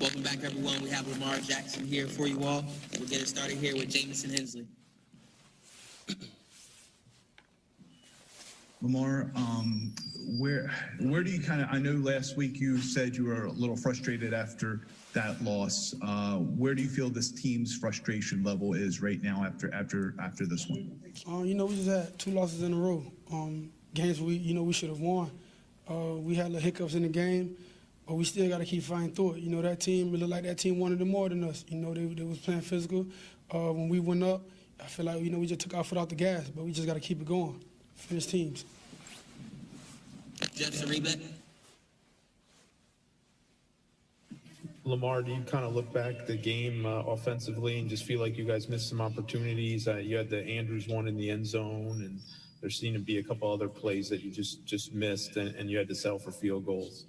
Welcome back, everyone. We have Lamar Jackson here for you all. We'll get it started here with Jamison Hensley. Lamar, where do you kind of, I know last week you said you were a little frustrated after that loss. Where do you feel this team's frustration level is right now after this one? We just had 2 losses in a row. Games we should have won. We had little hiccups in the game, but we still got to keep fighting through it. That team, it looked like that team wanted it more than us. They was playing physical. When we went up, I feel like, we just took our foot off the gas, but we just got to keep it going. Finish teams. Jeff Zarebe. Lamar, do you kind of look back the game offensively and just feel like you guys missed some opportunities? You had the Andrews one in the end zone, and there seemed to be a couple other plays that you just missed, and you had to settle for field goals.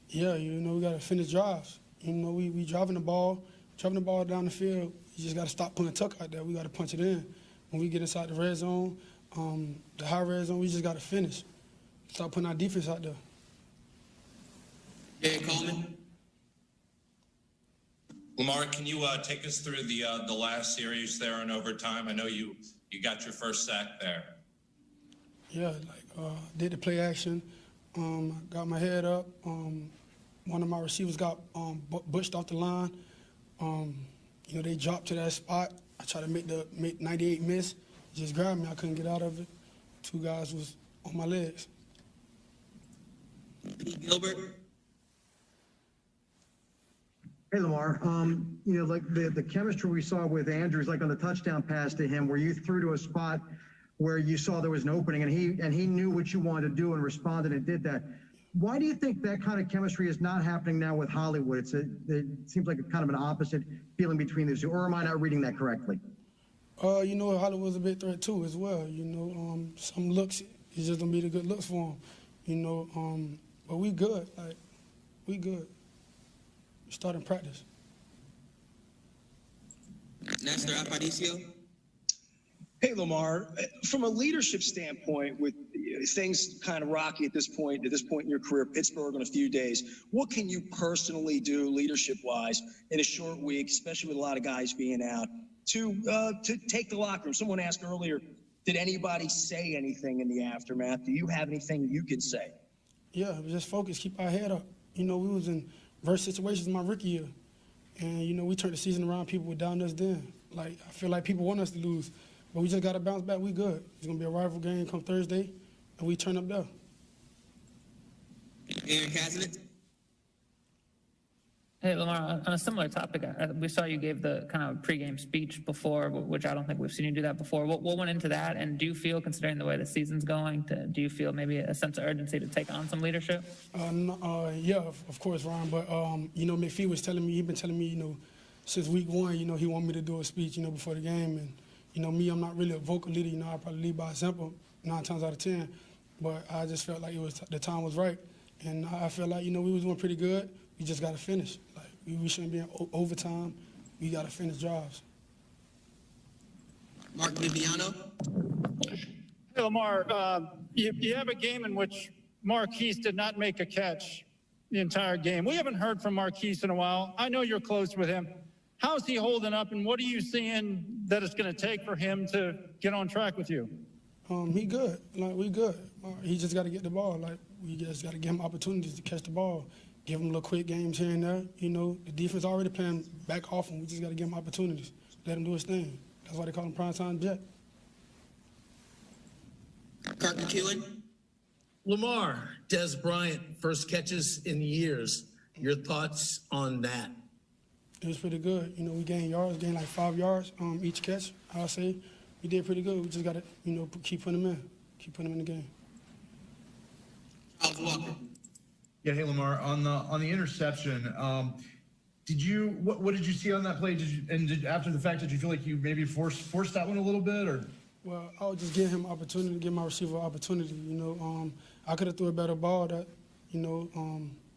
Yeah, we got to finish drives. We driving the ball down the field. You just got to stop putting tuck out there. We got to punch it in. When we get inside the red zone, the high red zone, we just got to finish. Stop putting our defense out there. Gary Coleman. Lamar, can you take us through the last series there in overtime? I know you got your first sack there. Yeah, did the play action, got my head up. One of my receivers got bushed off the line. They dropped to that spot. I tried to make 98 miss. Just grabbed me. I couldn't get out of it. 2 guys was on my legs. Pete Gilbert. Hey, Lamar, like the chemistry we saw with Andrews, like on the touchdown pass to him, where you threw to a spot where you saw there was an opening, and he knew what you wanted to do and responded and did that. Why do you think that kind of chemistry is not happening now with Hollywood? It seems like a kind of an opposite feeling between the two, or am I not reading that correctly? Hollywood's a big threat too as well. Some looks, it's just gonna be the good looks for him. But we good, we good. We starting practice. Nestor Aparicio. Hey, Lamar, from a leadership standpoint, with things kind of rocky at this point in your career, Pittsburgh in a few days, what can you personally do leadership-wise in a short week, especially with a lot of guys being out, to take the locker room? Someone asked earlier, did anybody say anything in the aftermath? Do you have anything you can say? Yeah, just focus, keep our head up. We was in verse situations my rookie year, and we turned the season around. People were down us then. I feel like people want us to lose. But we just got to bounce back. We good. It's going to be a rival game come Thursday, and we turn up there. Aaron Casanet. Hey, Lamar, on a similar topic, we saw you gave the kind of pregame speech before, which I don't think we've seen you do that before. What went into that, and do you feel, considering the way the season's going, do you feel maybe a sense of urgency to take on some leadership? Yeah, of course, Ryan. But, McPhee was telling me, he's been telling me, since week 1, he wanted me to do a speech, before the game. And, me, I'm not really a vocal leader. I probably lead by example 9 times out of 10. But I just felt like the time was right. And I felt like, we was doing pretty good. We just got to finish. We shouldn't be in overtime. We got to finish drives. Mark Viviano. Hey, Lamar, you have a game in which Marquise did not make a catch the entire game. We haven't heard from Marquise in a while. I know you're close with him. How's he holding up, and what are you seeing that it's going to take for him to get on track with you? He good. We good. He just got to get the ball. We just got to give him opportunities to catch the ball. Give him little quick games here and there. The defense already playing back off him. We just got to give him opportunities. Let him do his thing. That's why they call him primetime Jet. Kirk McEwen. Lamar, Des Bryant, first catches in years. Your thoughts on that? It was pretty good. We gained yards, gained like 5 yards each catch, I'll say. We did pretty good. We just got to, keep putting them in. Keep putting them in the game. Charles Walker. Yeah, hey Lamar, on the interception, what did you see on that play? After the fact, did you feel like you maybe forced that one a little bit, or? Well, I would just give him opportunity, give my receiver opportunity. I could have threw a better ball that,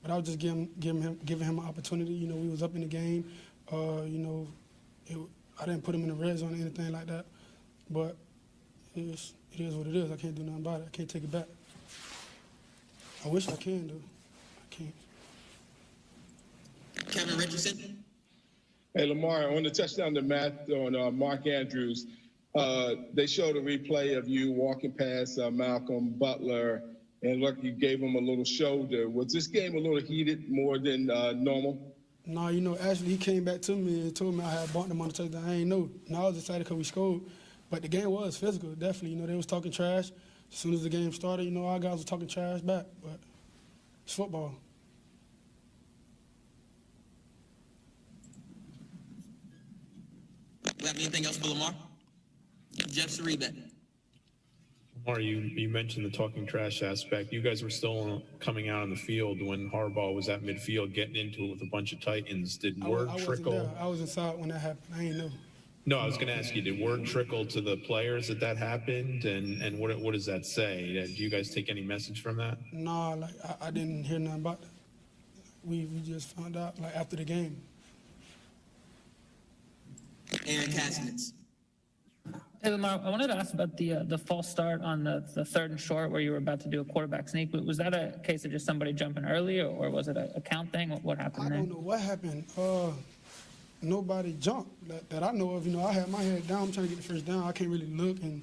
but I was just giving him an opportunity. We was up in the game. I didn't put him in the red zone or anything like that. But it is what it is. I can't do nothing about it. I can't take it back. I wish I can, though. I can't. Kevin Richardson. Hey, Lamar, on the touchdown to Matt on Mark Andrews, they showed a replay of you walking past Malcolm Butler, and look, you gave him a little shoulder. Was this game a little heated more than normal? No, actually, he came back to me and told me I had bumped him on the touchdown. I ain't know. No, I was excited because we scored. But the game was physical, definitely. They was talking trash. As soon as the game started, our guys were talking trash back. But it's football. Do you have anything else for Lamar? Jeff Sareebat. Lamar, you mentioned the talking trash aspect. You guys were still coming out on the field when Harbaugh was at midfield getting into it with a bunch of Titans. Did word trickle? There. I was inside when that happened. I ain't know. No, I was going to ask you, did word trickle to the players that happened? And what does that say? Do you guys take any message from that? No, I didn't hear nothing about that. We just found out after the game. Aaron Kasnitz. Hey, Lamar, I wanted to ask about the false start on the third and short where you were about to do a quarterback sneak. Was that a case of just somebody jumping early, or was it a count thing? What happened there? I don't know what happened. Nobody jumped that I know of. I had my head down. I'm trying to get the first down. I can't really look and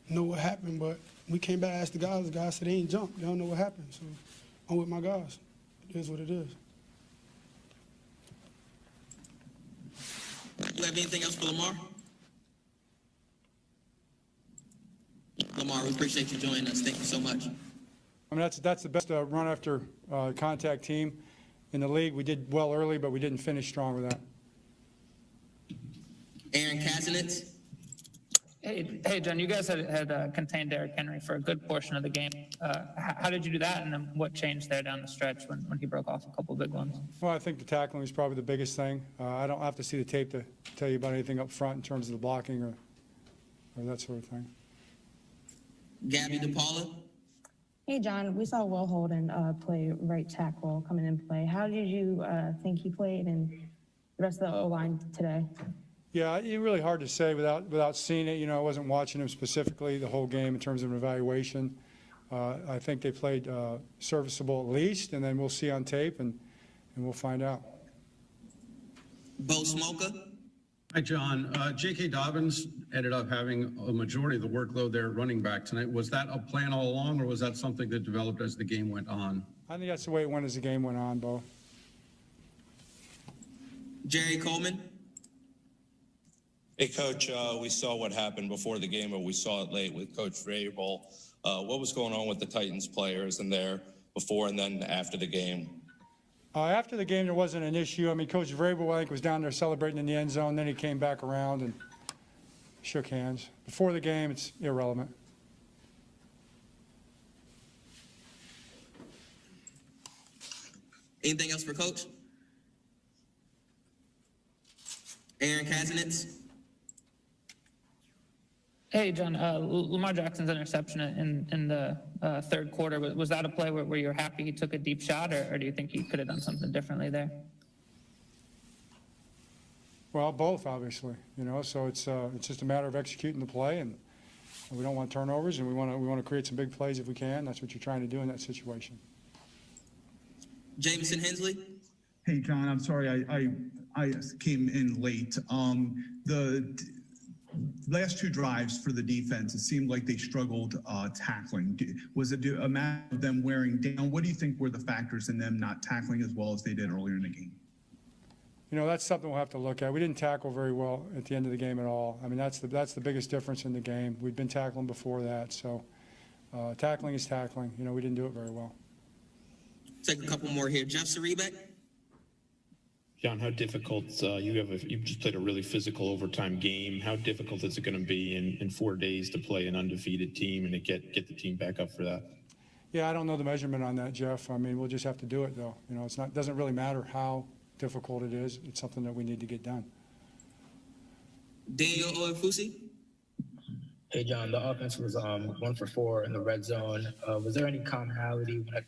know what happened, but we came back, asked the guys. The guys said they ain't jumped. They don't know what happened. So I'm with my guys. It is what it is. Do you have anything else for Lamar? Lamar, we appreciate you joining us. Thank you so much. I mean, that's the best run after contact team in the league. We did well early, but we didn't finish strong with that. Aaron Kasnitz. Hey, John, you guys had contained Derrick Henry for a good portion of the game. How did you do that, and then what changed there down the stretch when he broke off a couple of big ones? Well, I think the tackling was probably the biggest thing. I don't have to see the tape to tell you about anything up front in terms of the blocking or that sort of thing. Gabby DePaula. Hey, John, we saw Will Holden play right tackle coming in play. How did you think he played and the rest of the O-line today? Yeah, it's really hard to say without seeing it. I wasn't watching him specifically the whole game in terms of an evaluation. I think they played serviceable at least, and then we'll see on tape and we'll find out. Bo Smoka. Hi, John. J.K. Dobbins ended up having a majority of the workload there at running back tonight. Was that a plan all along, or was that something that developed as the game went on? I think that's the way it went as the game went on, Bo. Jerry Coleman. Hey, Coach, we saw what happened before the game, but we saw it late with Coach Vrabel. What was going on with the Titans players in there before and then after the game? After the game, there wasn't an issue. I mean, Coach Vrabel, I think, was down there celebrating in the end zone. Then he came back around and shook hands. Before the game, it's irrelevant. Anything else for Coach? Aaron Kasnitz. Hey, John, Lamar Jackson's interception in the third quarter, was that a play where you're happy he took a deep shot, or do you think he could have done something differently there? Well, both, obviously. So it's just a matter of executing the play, and we don't want turnovers, and we want to create some big plays if we can. That's what you're trying to do in that situation. Jameson Hensley. Hey, John, I'm sorry I came in late. The last two drives for the defense, it seemed like they struggled tackling. Was it a matter of them wearing down? What do you think were the factors in them not tackling as well as they did earlier in the game? That's something we'll have to look at. We didn't tackle very well at the end of the game at all. I mean, that's the biggest difference in the game. We'd been tackling before that, so tackling is tackling. We didn't do it very well. Take a couple more here. Jeff Sareebat. John, how difficult you've just played a really physical overtime game. How difficult is it going to be in 4 days to play an undefeated team and to get the team back up for that? Yeah, I don't know the measurement on that, Jeff. I mean, we'll just have to do it, though. It doesn't really matter how difficult it is. It's something that we need to get done. Daniel Oefusi. Hey, John, the offense was 1 for 4 in the red zone. Was there any commonality when it